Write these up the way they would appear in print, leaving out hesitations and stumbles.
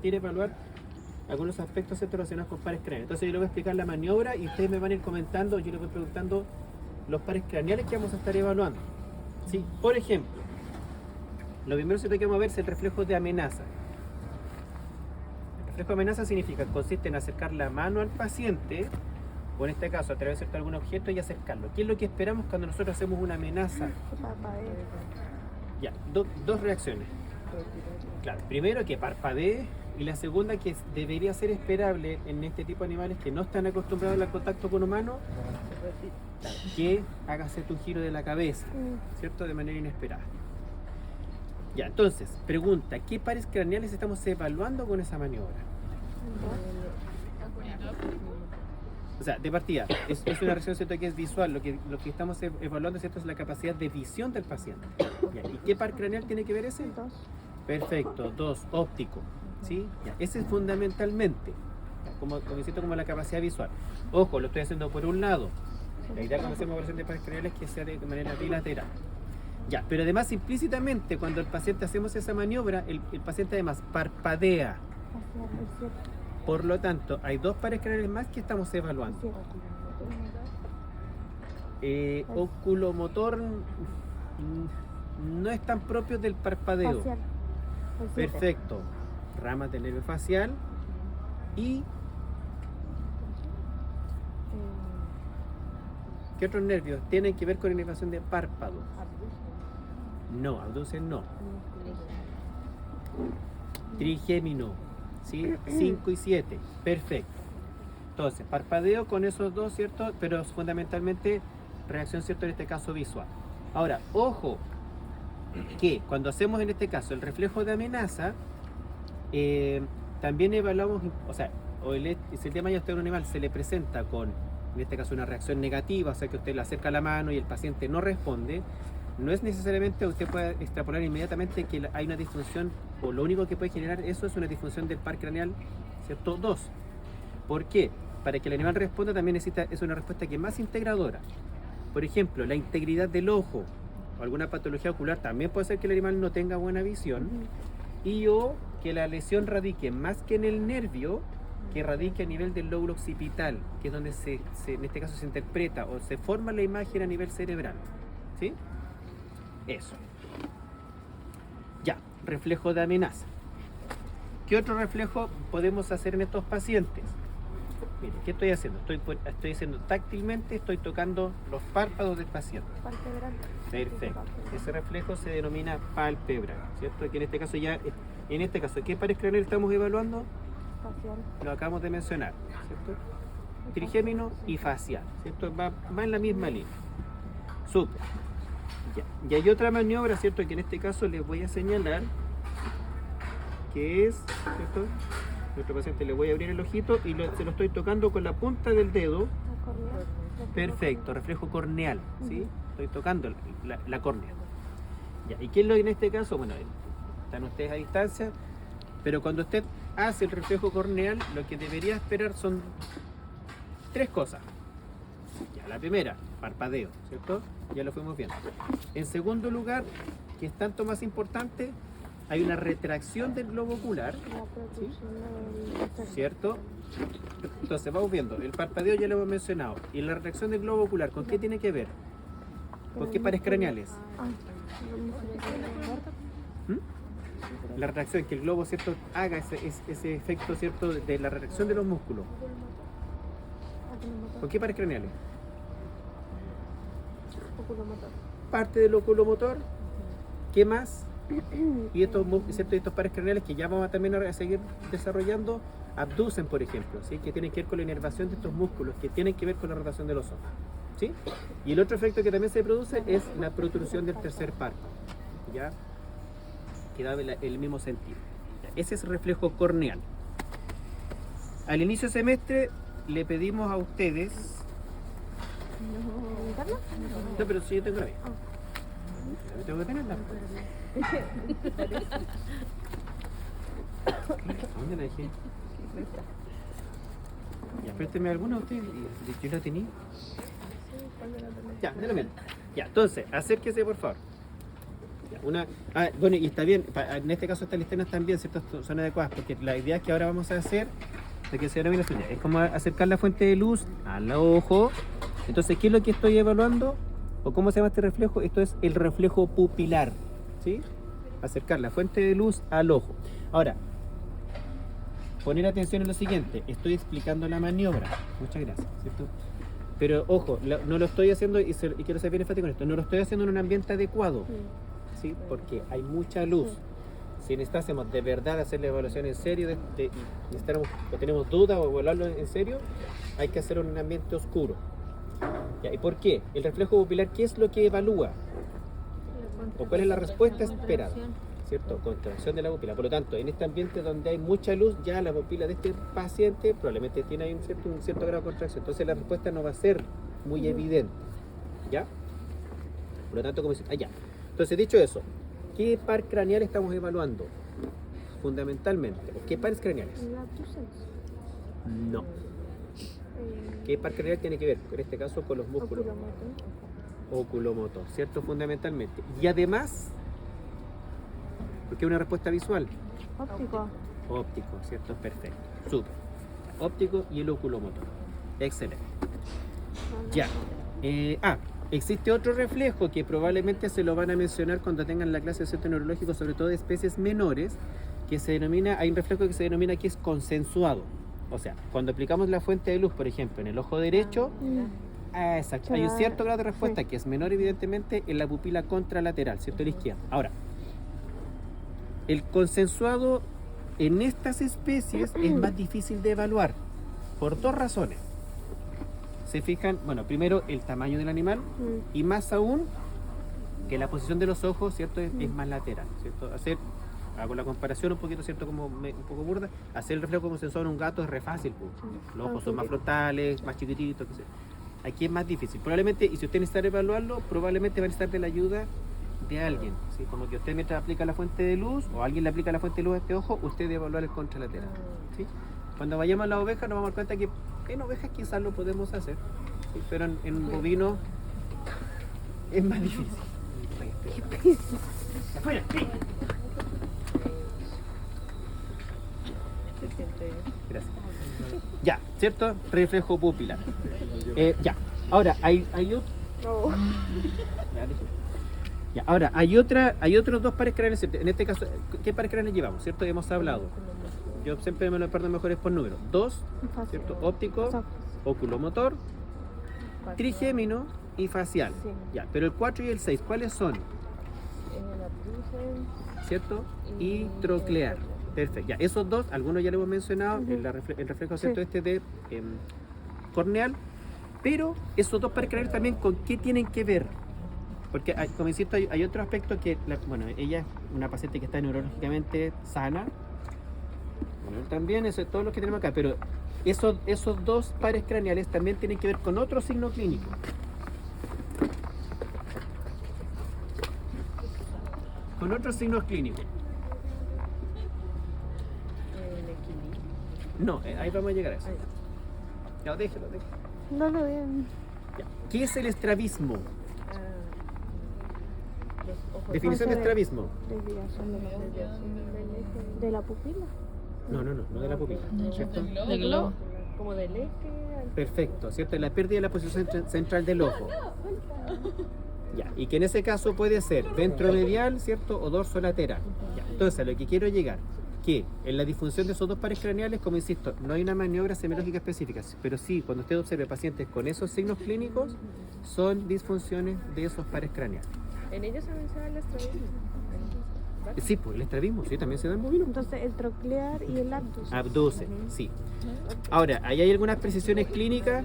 quiere evaluar algunos aspectos relacionados con pares craneales. Entonces yo le voy a explicar la maniobra y ustedes me van a ir comentando, yo les voy preguntando los pares craneales que vamos a estar evaluando. ¿Sí? Por ejemplo, lo primero que vamos a ver es el reflejo de amenaza. El reflejo de amenaza consiste en acercar la mano al paciente, o en este caso atravesar algún objeto y acercarlo. ¿Qué es lo que esperamos cuando nosotros hacemos una amenaza? Ya, dos reacciones. Claro, primero que parpadee, y la segunda que debería ser esperable en este tipo de animales que no están acostumbrados al contacto con humanos, claro, que haga cierto un giro de la cabeza, ¿cierto? De manera inesperada. Ya, entonces, pregunta, ¿qué pares craneales estamos evaluando con esa maniobra? O sea, de partida, es una reacción, ¿cierto?, que es visual. Lo que estamos evaluando, ¿cierto?, es la capacidad de visión del paciente. Ya, ¿y qué par craneal tiene que ver ese? 2. Perfecto, 2, óptico. ¿Sí? Ya, ese es fundamentalmente, como la capacidad visual. Ojo, lo estoy haciendo por un lado. La idea cuando hacemos evaluación de pares craneales es que sea de manera bilateral. Ya, pero además implícitamente cuando el paciente hacemos esa maniobra, el paciente además parpadea. Por lo tanto, hay 2 pares craneales más que estamos evaluando. Oculomotor no es tan propio del parpadeo. Perfecto. Ramas del nervio facial y ¿qué otros nervios tienen que ver con la inervación de párpado? No, abducen no. Trigémino, ¿sí? 5 y 7, perfecto. Entonces, parpadeo con esos 2, ¿cierto? Pero fundamentalmente reacción, ¿cierto?, en este caso visual. Ahora, ojo, que cuando hacemos en este caso el reflejo de amenaza, también evaluamos, o sea, si el tema ya usted a un animal se le presenta con, en este caso, una reacción negativa, o sea que usted le acerca la mano y el paciente no responde, no es necesariamente usted puede extrapolar inmediatamente que hay una disfunción, o lo único que puede generar eso es una disfunción del par craneal, ¿cierto? 2. ¿Por qué? Para que el animal responda también es una respuesta que es más integradora. Por ejemplo, la integridad del ojo o alguna patología ocular también puede ser que el animal no tenga buena visión y o que la lesión radique más que en el nervio, que radique a nivel del lóbulo occipital, que es donde en este caso se interpreta o se forma la imagen a nivel cerebral. ¿Sí? Eso. Ya, reflejo de amenaza. ¿Qué otro reflejo podemos hacer en estos pacientes? Mire, ¿qué estoy haciendo? Estoy haciendo táctilmente, estoy tocando los párpados del paciente. Palpebral. Perfecto. Ese reflejo se denomina palpebral, ¿cierto? Que en este caso, ¿qué pares craneales estamos evaluando? Facial. Lo acabamos de mencionar, ¿cierto? Trigémino y facial, ¿cierto? Va en la misma línea. Súper. Ya. Y hay otra maniobra, ¿cierto?, que en este caso les voy a señalar, que es, ¿cierto?, nuestro paciente le voy a abrir el ojito y se lo estoy tocando con la punta del dedo. Perfecto, reflejo corneal, ¿sí? Estoy tocando la córnea. Ya. ¿Y qué es lo que en este caso? Bueno, están ustedes a distancia, pero cuando usted hace el reflejo corneal, lo que debería esperar son 3 cosas. Ya, la primera, parpadeo, ¿cierto? Ya lo fuimos viendo. En segundo lugar, que es tanto más importante, hay una retracción del globo ocular, ¿sí?, ¿cierto? Entonces vamos viendo, el parpadeo ya lo hemos mencionado. ¿Y la retracción del globo ocular con qué tiene que ver? ¿Con qué pares craneales? La retracción, que el globo, ¿cierto?, haga ese efecto, ¿cierto?, de la retracción de los músculos. ¿Con qué pares craneales? Oculomotor. Parte del oculomotor. ¿Qué más? Y estos pares craneales que ya vamos a también a seguir desarrollando, abducen, por ejemplo, ¿sí?, que tienen que ver con la inervación de estos músculos, que tienen que ver con la rotación de los ojos, ¿sí? Y el otro efecto que también se produce es la protrusión del tercer párpado, ¿ya?, que da el mismo sentido. Ese es el reflejo corneal. Al inicio del semestre le pedimos a ustedes... No, pero si yo tengo la mía. Yo tengo que tenerla. ¿Dónde la dejé? Ya, présteme alguna a ustedes. Yo la tenía. Ya, déjame. Ya, entonces, acérquese por favor. Ya. Bueno, y está bien, en este caso estas linternas también, ¿cierto? Son adecuadas, porque la idea es que ahora vamos a hacer, de que se denomina es como acercar la fuente de luz al ojo. Entonces, ¿qué es lo que estoy evaluando? ¿O cómo se llama este reflejo? Esto es el reflejo pupilar, ¿sí? Acercar la fuente de luz al ojo. Ahora, poner atención en lo siguiente, estoy explicando la maniobra, muchas gracias, ¿cierto? Pero ojo, no lo estoy haciendo, y quiero ser bien enfático con esto, no lo estoy haciendo en un ambiente adecuado, ¿sí? Porque hay mucha luz. Si necesitásemos de verdad hacer la evaluación en serio y o tenemos dudas o evaluarlo en serio, hay que hacerlo en un ambiente oscuro. ¿Ya? ¿Y por qué? El reflejo pupilar, ¿qué es lo que evalúa? ¿O cuál es la respuesta esperada? ¿Cierto? Contracción de la pupila. Por lo tanto, en este ambiente donde hay mucha luz, ya la pupila de este paciente probablemente tiene ahí un cierto grado de contracción. Entonces la respuesta no va a ser muy evidente. ¿Ya? Por lo tanto, como dice, ya. Entonces, dicho eso, ¿qué par craneal estamos evaluando? Fundamentalmente. ¿Qué pares craneales? No. ¿Qué par craneal tiene que ver? En este caso, con los músculos. Oculomotor, ¿cierto? Fundamentalmente. Y además, porque es una respuesta visual. Óptico, ¿cierto? Perfecto. Súper. Óptico y el oculomotor. Excelente. Ya. Existe otro reflejo que probablemente se lo van a mencionar cuando tengan la clase de centro neurológico, sobre todo de especies menores, que se denomina, hay un reflejo que se denomina que es consensuado. O sea, cuando aplicamos la fuente de luz, por ejemplo, en el ojo derecho, exacto, hay un cierto grado de respuesta que es menor, evidentemente, en la pupila contralateral, ¿cierto? A la izquierda. Ahora, el consensuado en estas especies es más difícil de evaluar por dos razones. Se fijan, bueno, primero el tamaño del animal y más aún que la posición de los ojos, ¿cierto? Es más lateral, ¿cierto? Hago la comparación un poquito, ¿cierto? Un poco burda. Hacer el reflejo consensuado en un gato es re fácil, pues. Los ojos son más frontales, más chiquititos, qué sé. Aquí es más difícil. Probablemente, y si usted necesita evaluarlo, probablemente va a necesitar de la ayuda de alguien, ¿sí? Como que usted mientras aplica la fuente de luz o alguien le aplica la fuente de luz a este ojo, usted debe evaluar el contralateral, ¿sí? Cuando vayamos a la oveja nos vamos a dar cuenta que en ovejas quizás lo podemos hacer, ¿sí? Pero en bovino es más difícil. ¡Afuera! ¡Sí! Gracias. Ya, ¿cierto? Reflejo pupilar. Ya. Ahora, hay otro. Ya, ahora, hay otros dos pares craneales. En este caso, ¿qué pares craneales llevamos? ¿Cierto? Hemos hablado. Yo siempre me lo acuerdo mejor es por número. 2, ¿cierto? Óptico, oculomotor, trigémino y facial. Ya, pero el 4 y el 6, ¿cuáles son? ¿Cierto? Y troclear. Perfecto. Ya, esos dos, algunos ya lo hemos mencionado, el reflejo, ¿cierto? Este de corneal, pero esos dos pares craneales también, ¿con qué tienen que ver? Porque, como insisto, hay otro aspecto que, bueno, ella es una paciente que está neurológicamente sana, bueno, también eso es todo lo que tenemos acá, pero esos dos pares craneales también tienen que ver con otro signo clínico. Con otros signos clínicos. No, ahí vamos a llegar a eso. Ya, déjelo. No lo ven. Ya. ¿Qué es el estrabismo? Definición de estrabismo. ¿De la pupila? No de la pupila, ¿cierto? Del globo. Como del eje. Perfecto, ¿cierto? La pérdida de la posición central del ojo. Ya, y que en ese caso puede ser ventromedial, ¿cierto? O dorsolateral. Ya, entonces, a lo que quiero llegar, que en la disfunción de esos dos pares craneales, como insisto, no hay una maniobra semiológica específica, pero sí, cuando usted observe pacientes con esos signos clínicos, son disfunciones de esos pares craneales. En ellos se menciona el estrabismo. Sí, pues el estrabismo, sí, también se da en bovino. Entonces, el troclear y el abducen. Abducen, sí. Ahora, ahí hay algunas precisiones clínicas.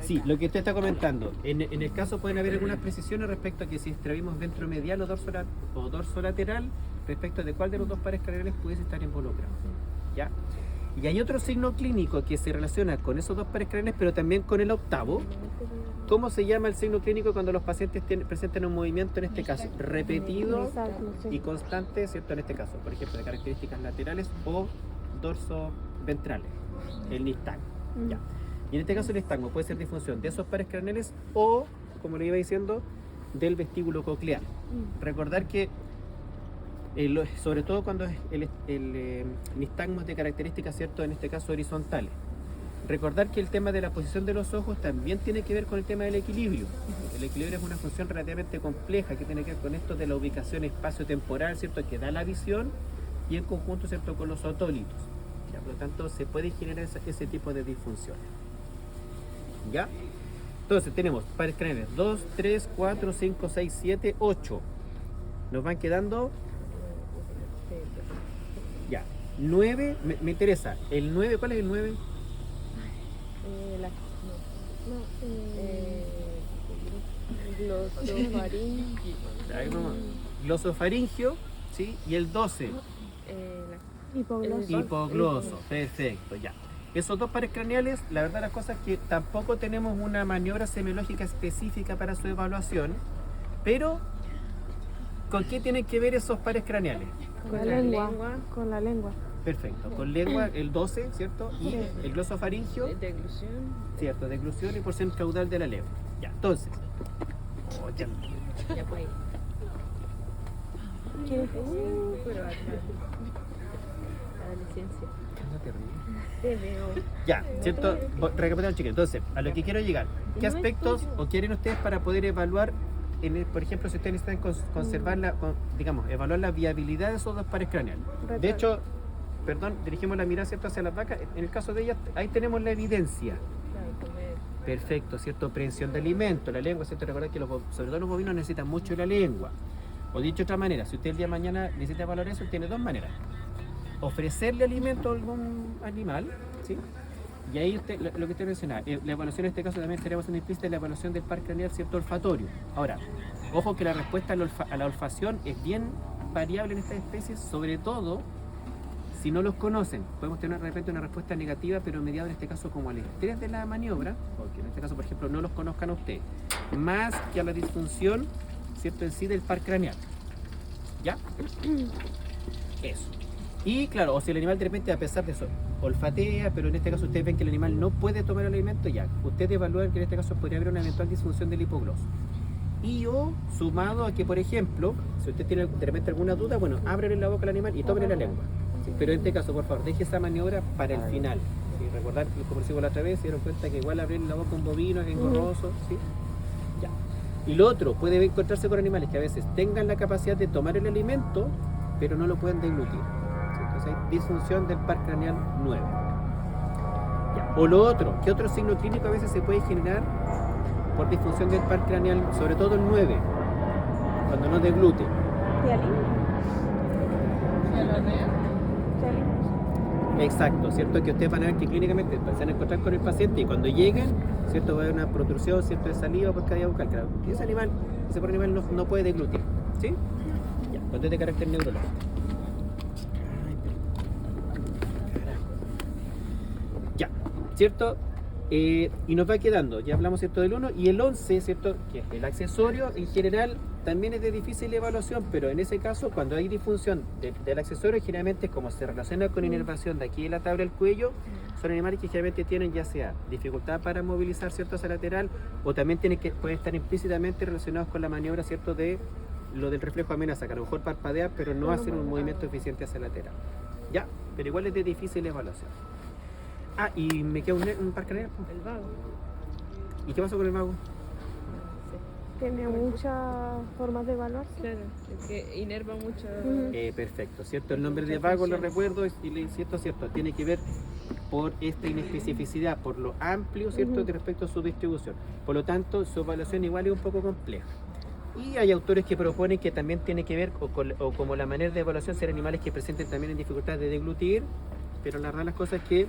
Sí, lo que usted está comentando. En el caso pueden haber algunas precisiones respecto a que si estrabismo ventromedial o dorsolateral, respecto de cuál de los dos pares craneales pudiese estar involucrado. ¿Ya? Y hay otro signo clínico que se relaciona con esos dos pares craneales, pero también con el octavo. ¿Cómo se llama el signo clínico cuando los pacientes presentan un movimiento, en este caso, repetido y constante, ¿cierto? En este caso, por ejemplo, de características laterales o dorso ventrales, el nistagmo. ¿Ya? Y en este caso el nistagmo puede ser disfunción de esos pares craneales o, como le iba diciendo, del vestíbulo coclear. Recordar que sobre todo cuando el nistagmo es de características, ¿cierto? En este caso horizontales. Recordar que el tema de la posición de los ojos también tiene que ver con el tema del equilibrio. El equilibrio es una función relativamente compleja que tiene que ver con esto de la ubicación espacio-temporal, ¿cierto? Que da la visión y en conjunto, ¿cierto? Con los otólitos. ¿Ya? Por lo tanto, se puede generar ese tipo de disfunciones. ¿Ya? Entonces tenemos pares craneales 2, 3, 4, 5, 6, 7, 8. Nos van quedando ya 9. Me interesa el 9. ¿Cuál es el 9? Glosofaringio, ¿sí? Y el 12 hipogloso. Perfecto, ya. Esos dos pares craneales, la verdad las cosas es que tampoco tenemos una maniobra semiológica específica para su evaluación, pero ¿con qué tienen que ver esos pares craneales? Con la lengua. Con la lengua. Perfecto, con lengua el 12, ¿cierto? Y Sí. el glosofaringio, Deglución. ¿cierto? Deglución y porción caudal de la lengua. Ya, entonces. Oh, ya. Ya fue ahí. ¿Quieres pero la adolescencia. Te veo. Ya, ¿cierto? Recapitulando, chicos. Entonces, a lo que quiero llegar, ¿qué No aspectos estudio. o quieren ustedes para poder evaluar, por ejemplo, si ustedes necesitan conservar evaluar la viabilidad de esos dos pares craneales? De hecho, dirigimos la mirada, ¿cierto? Hacia las vacas. En el caso de ellas, ahí tenemos la evidencia. Perfecto, ¿cierto? Prehensión de alimento, la lengua, ¿cierto? Recordar que sobre todo los bovinos necesitan mucho la lengua. O dicho de otra manera, si usted el día de mañana necesita evaluar eso, tiene dos maneras. Ofrecerle alimento a algún animal, ¿sí? Y ahí lo que usted mencionaba, la evaluación en este caso también tenemos una implícita la evaluación del par craneal, ¿cierto? Olfatorio. Ahora, ojo que la respuesta a la olfacción es bien variable en estas especies, sobre todo si no los conocen. Podemos tener de repente una respuesta negativa, pero mediada en este caso como al estrés de la maniobra, porque en este caso, por ejemplo, no los conozcan a usted, más que a la disfunción, ¿cierto? En sí del par craneal. ¿Ya? Eso. Y claro, o si el animal de repente, a pesar de eso, olfatea, pero en este caso ustedes ven que el animal no puede tomar el alimento, ya, ustedes evalúan que en este caso podría haber una eventual disfunción del hipogloso. Y o sumado a que, por ejemplo, si usted tiene de repente alguna duda, bueno, ábrele la boca al animal y tómele la lengua. ¿Sí? Pero en este caso, por favor, deje esa maniobra para el final. ¿Sí? Recordar, como decimos la otra vez, se dieron cuenta que igual abrir la boca a un bovino es engorroso, ¿sí? Ya. Y lo otro, puede encontrarse con animales que a veces tengan la capacidad de tomar el alimento, pero no lo pueden deglutir. Entonces hay disfunción del par craneal 9. Ya. O lo otro, ¿qué otro signo clínico a veces se puede generar por disfunción del par craneal, sobre todo el 9, cuando no deglute? Exacto, ¿cierto? Que ustedes van a ver que clínicamente se van a encontrar con el paciente y cuando lleguen, ¿cierto? Va a haber una protrusión, ¿cierto? De saliva por cadera bucal. Claro, y ese por animal no puede deglutir, ¿sí? Ya, cuando es de carácter neurológico. Ya, ¿cierto? Y nos va quedando, ya hablamos, ¿cierto? Del 1 y el 11, ¿cierto? Que es el accesorio, en general también es de difícil evaluación, pero en ese caso, cuando hay disfunción del accesorio, generalmente como se relaciona con inervación de aquí de la tabla del cuello, son animales que generalmente tienen ya sea dificultad para movilizar, ¿cierto? Hacia lateral, o también pueden estar implícitamente relacionados con la maniobra, ¿cierto? De lo del reflejo amenaza, que a lo mejor parpadea, pero no hacen un movimiento eficiente hacia lateral. Ya, pero igual es de difícil evaluación. Ah, y me queda un par craneal. El vago. ¿Y qué pasó con el vago? Tiene muchas formas de evaluarse. Claro, es que inerva mucho. Perfecto, ¿cierto? El nombre de vago lo recuerdo y le cierto, tiene que ver por esta inespecificidad, por lo amplio, ¿cierto? De respecto a su distribución. Por lo tanto, su evaluación igual es un poco compleja. Y hay autores que proponen que también tiene que ver, o como la manera de evaluación, ser animales que presenten también en dificultad de deglutir, pero la verdad las cosas es que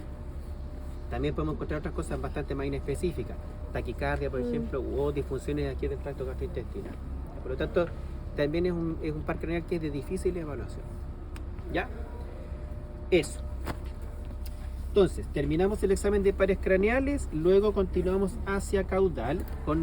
también podemos encontrar otras cosas bastante más inespecíficas, taquicardia, por ejemplo, o disfunciones aquí del tracto gastrointestinal. Por lo tanto, también es un par craneal que es de difícil evaluación. ¿Ya? Eso. Entonces, terminamos el examen de pares craneales, luego continuamos hacia caudal con